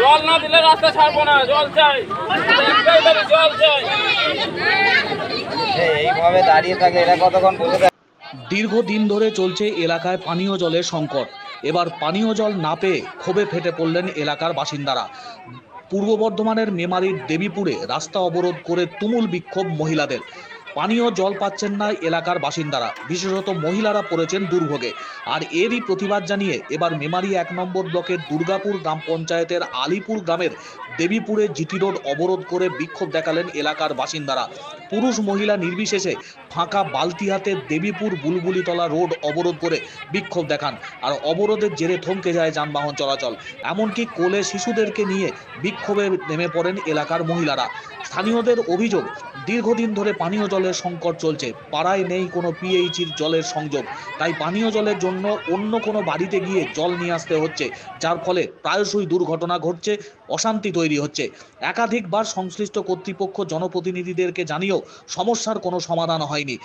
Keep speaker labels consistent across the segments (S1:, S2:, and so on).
S1: জল না দিলে রাস্তা ছাড়বো না, জল চাই, জল চাই।
S2: এইভাবে দাঁড়িয়ে থাকে এরা কতক্ষণ বসে থাকে?
S3: দীর্ঘদিন ধরে চলছে এলাকায় পানীয় জলের সংকট। এবার পানীয় জল না পেয়ে ক্ষোভে ফেটে পড়লেন এলাকার বাসিন্দারা। পূর্ব বর্ধমানের মেমারির দেবীপুরে রাস্তা অবরোধ করে তুমুল বিক্ষোভ মহিলাদের। পানীয় জল পাচ্ছেন না এলাকার বাসিন্দারা, বিশেষত মহিলারা পড়েছেন দুর্ভোগে। আর এরই প্রতিবাদ জানিয়ে এবার মেমারি 1 নম্বর ব্লকের দুর্গাপুর গ্রাম পঞ্চায়েতের আলিপুর গ্রামের দেবীপুরে জিটি রোড অবরোধ করে বিক্ষোভ দেখালেন এলাকার বাসিন্দারা। পুরুষ মহিলা নির্বিশেষে ফাঁকা বালতি হাতে দেবীপুর বুলবুলিতলা রোড অবরোধ করে বিক্ষোভ দেখান। আর অবরোধের জেরে থমকে যায় যানবাহন চলাচল। এমনকি কোলে শিশুদেরকে নিয়ে বিক্ষোভে নেমে পড়েন এলাকার মহিলারা। স্থানীয়দের অভিযোগ, দীর্ঘদিন ধরে পানীয় জলের সংকট চলছে, পাড়ায় নেই কোনো পিএইচির জলের সংযোগ, তাই পানীয় জলের জন্য অন্য কোনো বাড়িতে গিয়ে জল নিয়ে আসতে হচ্ছে, যার ফলে প্রায়শই দুর্ঘটনা ঘটছে, অশান্তি তৈরি হচ্ছে। একাধিকবার সংশ্লিষ্ট কর্তৃপক্ষ জনপ্রতিনিধিদেরকে জানিয়েও সমস্যার কোনো সমাধান হয়নি।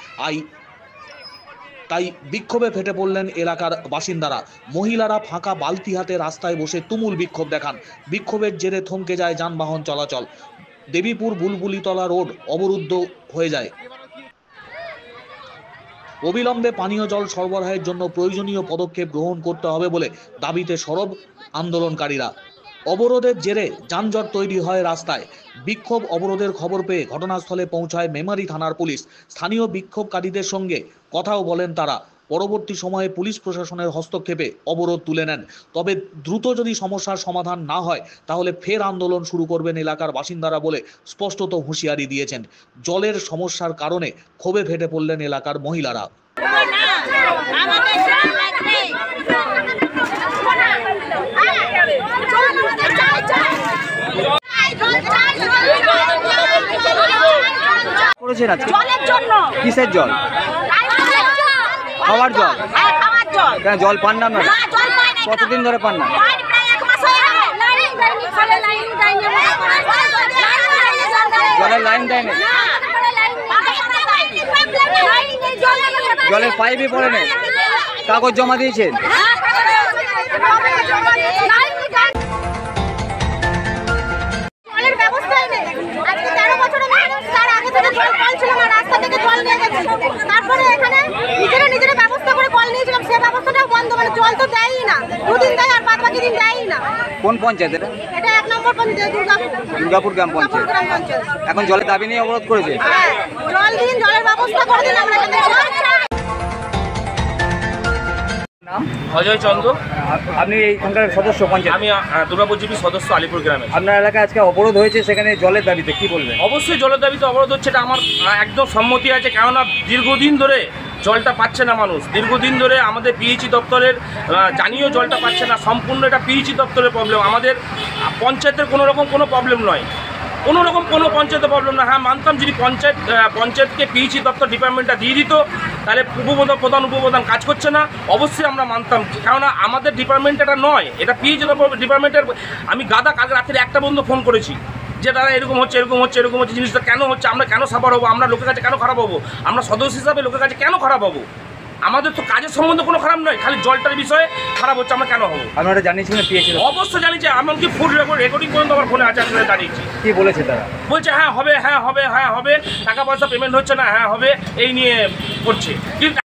S3: তাই বিক্ষোভে ফেটে পড়লেন এলাকার বাসিন্দারা। মহিলারা ফাঁকা বালতি হাতে রাস্তায় বসে তুমুল বিক্ষোভ দেখান। বিক্ষোভের জেরে থমকে যায় যানবাহন চলাচল। দেবীপুর বুলবুলিতলা রোড অবরুদ্ধ হয়ে যায়। অবিলম্বে পানীয় জল সরবরাহের জন্য প্রয়োজনীয় পদক্ষেপ গ্রহণ করতে হবে বলে দাবিতে সরব আন্দোলনকারীরা। অবরোধের জেরে যানজট তৈরি হয় রাস্তায়। বিক্ষোভ অবরোধের খবর পেয়ে ঘটনাস্থলে পৌঁছায় মেমারি থানার পুলিশ। স্থানীয় বিক্ষোভকারীদের সঙ্গে কথাও বলেন তারা। পরবর্তী সময়ে পুলিশ প্রশাসনের হস্তক্ষেপে অবরোধ তুলে নেন। তবে দ্রুত যদি সমস্যার সমাধান না হয় তাহলে ফের আন্দোলন শুরু করবেন এলাকার বাসিন্দারা বলে স্পষ্টত হুঁশিয়ারি দিয়েছেন। জলের সমস্যার কারণে ক্ষোভে ফেটে পড়লেন এলাকার মহিলারা।
S2: জলের জন্য কিসের জল? খাওয়ার জল? কেন জল পান না আপনারা? কতদিন ধরে পান না? জলের লাইন দেয় না, জলের পাইপই পড়ে নেই। কাগজ জমা দিয়েছেন?
S4: তারপরে এখানে নিজেরা ব্যবস্থা করে কল নিয়েছিলাম, সে ব্যবস্থাটাও বন্ধ, মানে জল তো দেয়ই না, দুদিন দেয় আর বাদ বাকি দিন দেয়ই না।
S2: কোন পঞ্চায়েত এটা?
S4: এটা 1 নম্বর পঞ্চায়েত,
S2: দুর্গাপুর গ্রাম পঞ্চায়েত। এখন জলের দাবি নিয়ে অবরোধ করেছে।
S4: হ্যাঁ, জল দিন, জলের ব্যবস্থা করে দিন। আমরা এখানে
S2: নাম?
S1: অজয় চন্দ্র।
S2: আপনি এইখানকার সদস্য পঞ্চায়েত?
S1: আমি দুর্গাপুর জিপি সদস্য, আলিপুর গ্রামে।
S2: আপনার এলাকায় আজকে অবরোধ হয়েছে, সেখানে জলের দাবিতে কি বলবেন?
S1: অবশ্যই জলের দাবিতে অবরোধ হচ্ছে, এটা আমার একদম সম্মতি আছে। কেননা দীর্ঘদিন ধরে জলটা পাচ্ছে না মানুষ। দীর্ঘদিন ধরে আমাদের পিএইচি দপ্তরের জানিয়েও জলটা পাচ্ছে না। সম্পূর্ণ এটা পিএইচি দপ্তরের প্রবলেম, আমাদের পঞ্চায়েতের কোনো রকম কোনো প্রবলেম নয়, কোনো রকম কোনো পঞ্চায়েতের প্রবলেম না। হ্যাঁ, মানতাম যদি পঞ্চায়েতকে পিএইচি দপ্তর ডিপার্টমেন্টটা দিয়ে দিত, তাহলে প্রধান উপপ্রধান কাজ করছে না, অবশ্যই আমরা মানতাম। কেননা আমাদের ডিপার্টমেন্ট এটা নয়, এটা পিএইচি ডিপার্টমেন্টের। আমি কাল রাত্রে 1টা পর্যন্ত ফোন করেছি যে দাদা এরকম হচ্ছে জিনিসটা কেন হচ্ছে, আমরা কেন সাফার হবো, আমরা লোকের কাছে কেন খারাপ হবো, আমরা সদস্য হিসাবে লোকের কাছে কেন খারাপ হবো? আমাদের তো কাজের সম্বন্ধে কোনো খারাপ নয়, খালি জলটার বিষয়ে খারাপ হচ্ছে, আমরা কেন হবো?
S2: আপনারা জানিয়েছিলেন পিএইচি?
S1: অবশ্যই জানিয়েছি, এমনকি ফুল রেকর্ডিং পর্যন্ত আমার ফোনে আছে, আমরা জানিয়েছি।
S2: কি বলেছে তারা?
S1: বলছে হ্যাঁ হবে, টাকা পয়সা পেমেন্ট হচ্ছে না, হ্যাঁ হবে, এই নিয়ে করছে। কিন্তু